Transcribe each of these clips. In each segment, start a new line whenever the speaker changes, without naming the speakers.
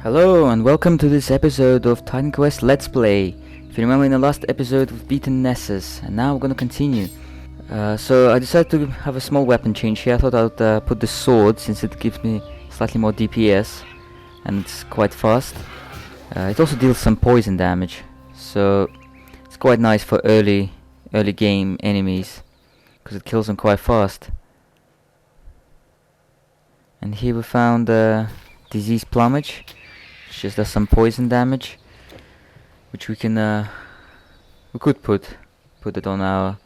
Hello and welcome to this episode of Titan Quest Let's Play. If you remember, in the last episode we've beaten Nessus, and now we're gonna continue. So I decided to have a small weapon change here. I thought I'd put the sword, since it gives me slightly more DPS and it's quite fast. It also deals some poison damage, so it's quite nice for early game enemies, because it kills them quite fast. And here we found disease plumage, which just does some poison damage, which we could put it on our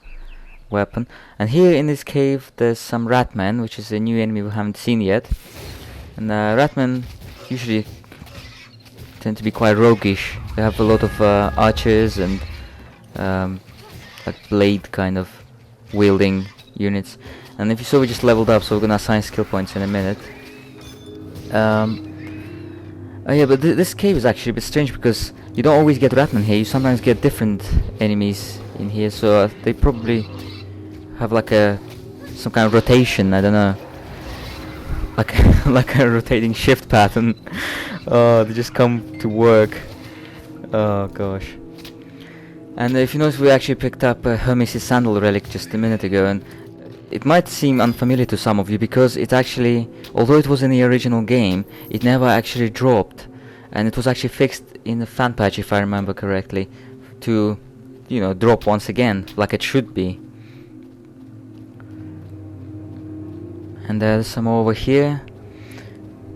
weapon. And here in this cave there's some Ratman, which is a new enemy we haven't seen yet. And Ratman usually tend to be quite roguish. They have a lot of archers and like blade kind of wielding units. And if you saw, we just leveled up, so we're gonna assign skill points in a minute. Oh yeah, but this cave is actually a bit strange, because you don't always get Ratman here. You sometimes get different enemies in here, so they probably have like some kind of rotation. I don't know, like a rotating shift pattern. Oh, they just come to work. Oh gosh. And if you notice, we actually picked up a Hermes' sandal relic just a minute ago, and it might seem unfamiliar to some of you, because it actually, although it was in the original game, it never actually dropped, and it was actually fixed in the fan patch, if I remember correctly, to, drop once again, like it should be. And there's some more over here.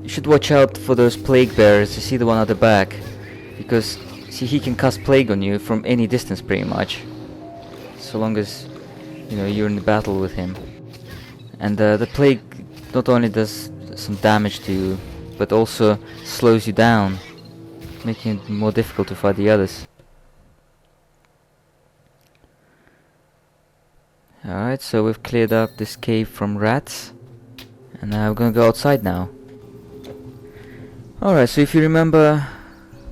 You should watch out for those plague bearers. You see the one at the back, because see, he can cast plague on you from any distance pretty much, so long as you're in the battle with him. And the plague not only does some damage to you, but also slows you down, making it more difficult to fight the others. Alright, so we've cleared up this cave from rats, and now we're gonna go outside now. Alright, so if you remember,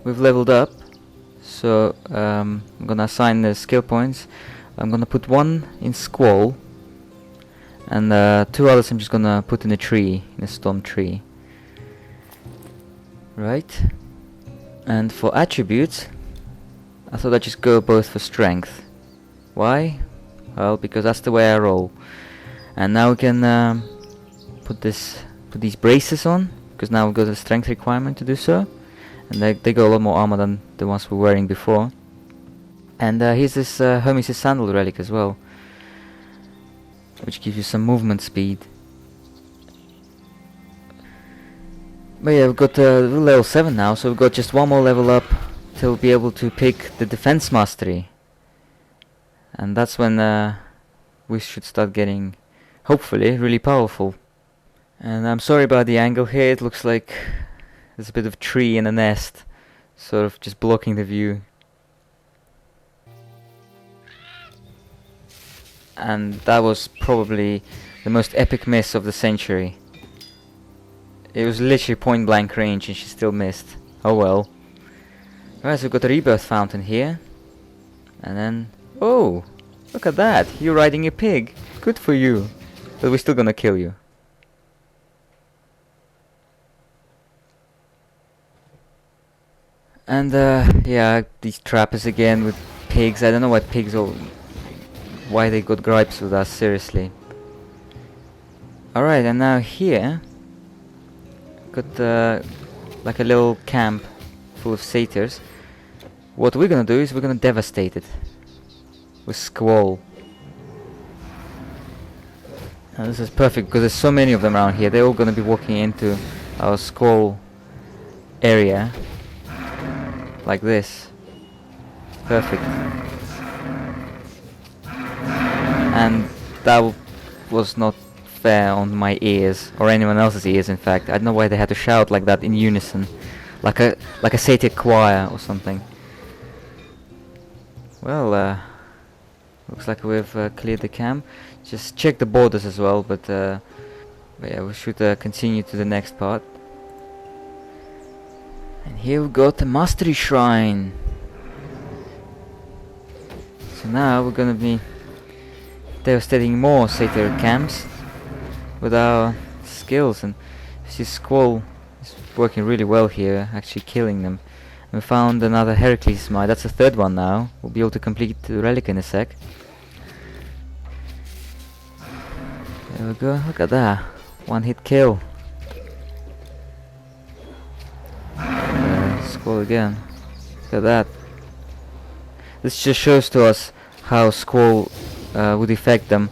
we've leveled up, so I'm gonna assign the skill points. I'm gonna put one in Squall, and two others I'm just gonna put in a tree, in a storm tree. Right. And for attributes, I thought I'd just go both for strength. Why? Well, because that's the way I roll. And now we can put these braces on, because now we've got a strength requirement to do so, and they got a lot more armor than the ones we were wearing before. And here's this Hermes' sandal relic as well, which gives you some movement speed. But yeah, we've got level 7 now, so we've got just one more level up till we'll be able to pick the defense mastery. And that's when we should start getting, hopefully, really powerful. And I'm sorry about the angle here. It looks like there's a bit of tree in a nest, sort of just blocking the view. And that was probably the most epic miss of the century. It was literally point blank range and she still missed. Oh well. Alright, so we've got a rebirth fountain here. And then, oh, look at that, you're riding a pig. Good for you. But we're still gonna kill you. And yeah, these trappers again with pigs. I don't know why they got gripes with us, seriously. Alright, and now here got like a little camp full of satyrs. What we're gonna do is we're gonna devastate it with Squall. And this is perfect, because there's so many of them around here. They're all gonna be walking into our Squall area like this. Perfect. And that was not fair on my ears, or anyone else's ears in fact. I don't know why they had to shout like that in unison, like a satyr choir or something. Well, looks like we've cleared the camp. Just check the borders as well, but yeah, we should continue to the next part. And here we've got the Mastery Shrine. So now we're gonna be devastating more satyr camps with our skills. And see, Squall is working really well here, actually killing them. And we found another Heracles mine. That's the third one now. We'll be able to complete the relic in a sec. There we go. Look at that. One hit kill. Scroll again. Look at that. This just shows to us how Squall would affect them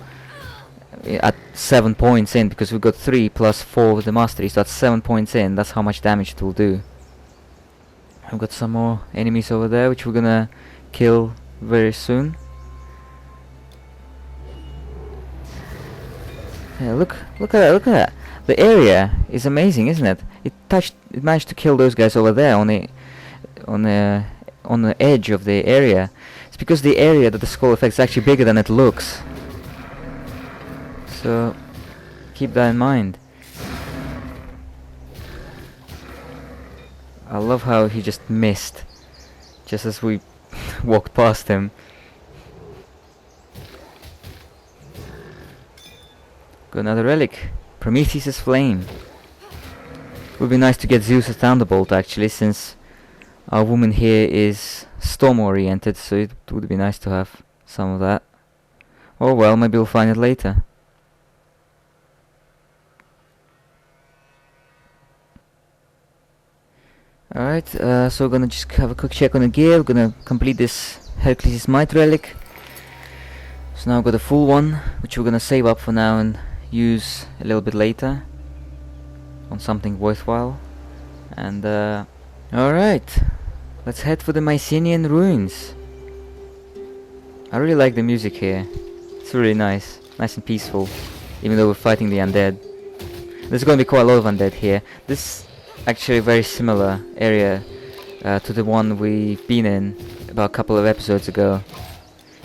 at 7 points in, because we've got 3 plus 4 with the mastery, so that's 7 points in. That's how much damage it will do. I've got some more enemies over there which we're gonna kill very soon. Yeah, look at that. The area is amazing, isn't it? It managed to kill those guys over there on the edge of the area. It's because the area that the skull affects is actually bigger than it looks. So keep that in mind. I love how he just missed just as we walked past him. Got another relic. Prometheus' flame. Would be nice to get Zeus' thunderbolt actually, since our woman here is storm oriented, so it would be nice to have some of that. Oh well, maybe we'll find it later. Alright, so we're gonna just have a quick check on the gear. We're gonna complete this Hercules' Might relic. So now I've got a full one, which we're gonna save up for now and use a little bit later on something worthwhile. And alright, let's head for the Mycenian Ruins. I really like the music here. It's really nice and peaceful, even though we're fighting the undead. There's gonna be quite a lot of undead here. This actually a very similar area to the one we've been in about a couple of episodes ago,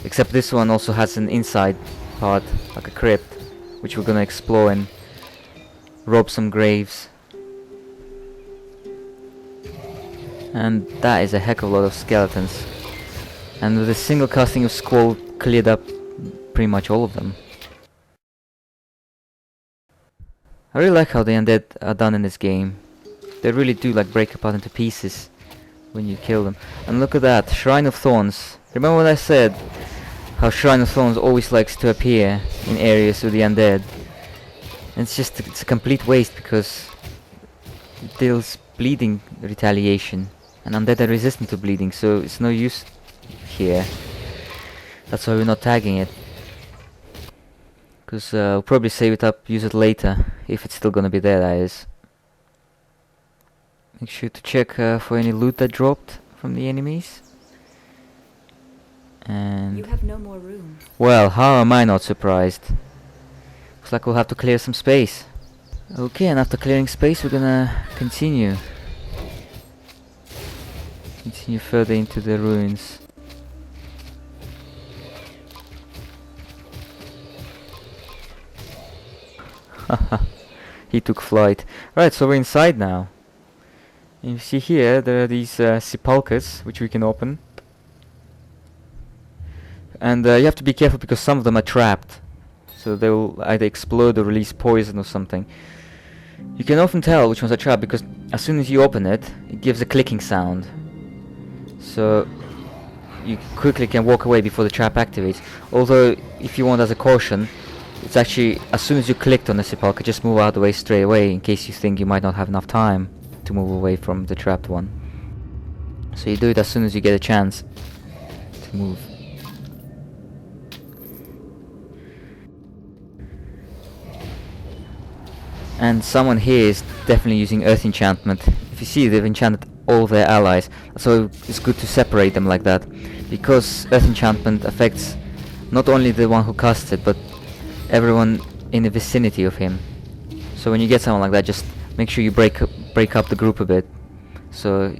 except this one also has an inside part, like a crypt, which we're gonna explore and rob some graves. And that is a heck of a lot of skeletons, and with a single casting of Squall cleared up pretty much all of them. I really like how the undead are done in this game. They really do like break apart into pieces when you kill them. And look at that, Shrine of Thorns. Remember what I said? How Shrine of Thorns always likes to appear in areas with the undead. And it's a complete waste, because it deals bleeding retaliation. And undead are resistant to bleeding, so it's no use here. That's why we're not tagging it. Because we'll probably save it up, use it later, if it's still gonna be there, that is. Make sure to check for any loot that dropped from the enemies. And
you have no more room.
Well, how am I not surprised? Looks like we'll have to clear some space. Okay, and after clearing space, we're gonna continue further into the ruins. Haha, he took flight. Right, so we're inside now. And you see here, there are these sepulchres, which we can open. And you have to be careful, because some of them are trapped. So they will either explode or release poison or something. You can often tell which ones are trapped, because as soon as you open it, it gives a clicking sound. So you quickly can walk away before the trap activates. Although, if you want as a caution, it's actually, as soon as you clicked on the sepulchre, just move out of the way straight away, in case you think you might not have enough time to move away from the trapped one. So you do it as soon as you get a chance to move. And someone here is definitely using earth enchantment. If you see, they've enchanted all of their allies, so it's good to separate them like that, because earth enchantment affects not only the one who casts it, but everyone in the vicinity of him. So when you get someone like that, just make sure you break up the group a bit, so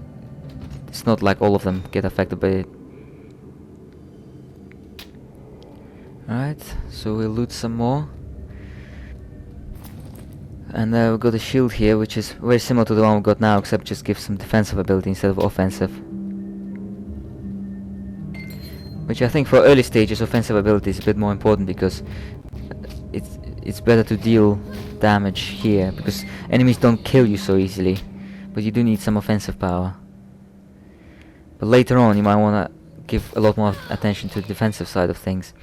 it's not like all of them get affected by it. Alright, so we'll loot some more. And we've got a shield here, which is very similar to the one we've got now, except just gives some defensive ability instead of offensive. Which I think for early stages, offensive ability is a bit more important, because it's better to deal damage here, because enemies don't kill you so easily. but you do need some offensive power. But later on you might want to give a lot more attention to the defensive side of things.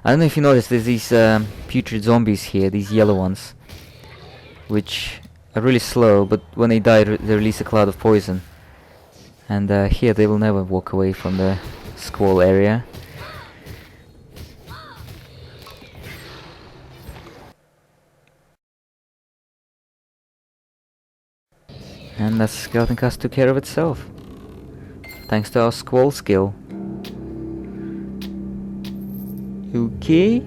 I don't know if you noticed, there's these putrid zombies here, these yellow ones, which are really slow, but when they die they release a cloud of poison. And here they will never walk away from the squall area. And that skeleton cast took care of itself, thanks to our squall skill. Okay,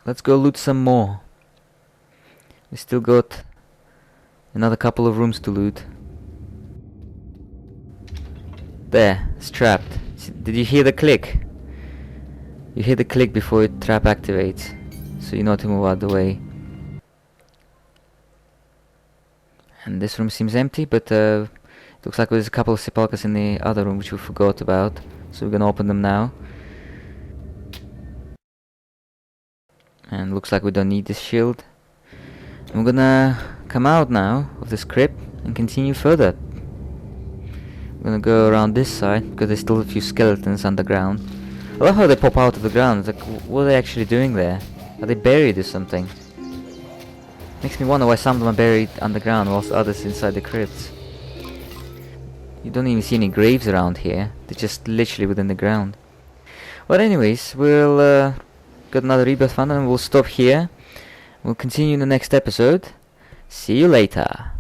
let's go loot some more. We still got another couple of rooms to loot. There, it's trapped. Did you hear the click? You hear the click before your trap activates, so you know to move out the way. And this room seems empty, but it looks like there's a couple of sepulchres in the other room which we forgot about, so we're gonna open them now. And looks like we don't need this shield. And we're gonna come out now of this crypt and continue further. We're gonna go around this side because there's still a few skeletons underground. I love how they pop out of the ground. It's like, what are they actually doing there? Are they buried or something? Makes me wonder why some of them are buried underground whilst others inside the crypts. You don't even see any graves around here. They're just literally within the ground. But anyways, we'll got another rebirth fund and we'll stop here. We'll continue in the next episode. See you later.